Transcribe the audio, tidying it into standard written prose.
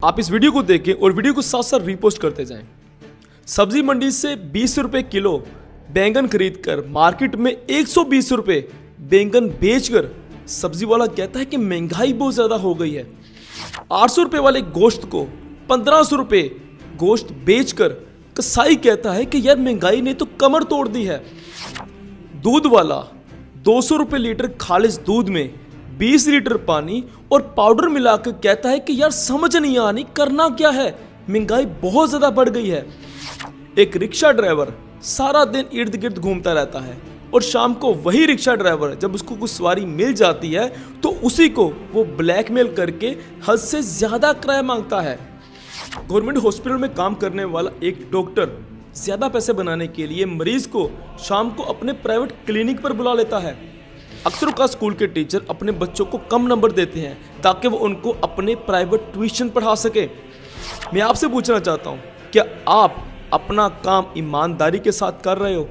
आप इस वीडियो को देखें और वीडियो को साथ साथ रीपोस्ट करते जाएं। सब्जी मंडी से 20 रुपए किलो बैंगन खरीद कर मार्केट में 120 रुपए बैंगन बेचकर सब्जी वाला कहता है कि महंगाई बहुत ज्यादा हो गई है। 800 रुपए वाले गोश्त को 1500 रुपए गोश्त बेचकर कसाई कहता है कि यार महंगाई ने तो कमर तोड़ दी है। दूध वाला 200 रुपए लीटर खालिस दूध में 20 लीटर पानी और पाउडर मिलाकर कहता है कि यार समझ नहीं आनी करना क्या है, महंगाई बहुत ज्यादा बढ़ गई है। एक रिक्शा ड्राइवर सारा दिन इर्द गिर्द घूमता रहता है और शाम को वही रिक्शा ड्राइवर जब उसको कुछ सवारी मिल जाती है तो उसी को वो ब्लैकमेल करके हद से ज्यादा किराया मांगता है। गवर्नमेंट हॉस्पिटल में काम करने वाला एक डॉक्टर ज्यादा पैसे बनाने के लिए मरीज को शाम को अपने प्राइवेट क्लिनिक पर बुला लेता है। अक्सर का स्कूल के टीचर अपने बच्चों को कम नंबर देते हैं ताकि वो उनको अपने प्राइवेट ट्यूशन पढ़ा सके। मैं आपसे पूछना चाहता हूँ, क्या आप अपना काम ईमानदारी के साथ कर रहे हो?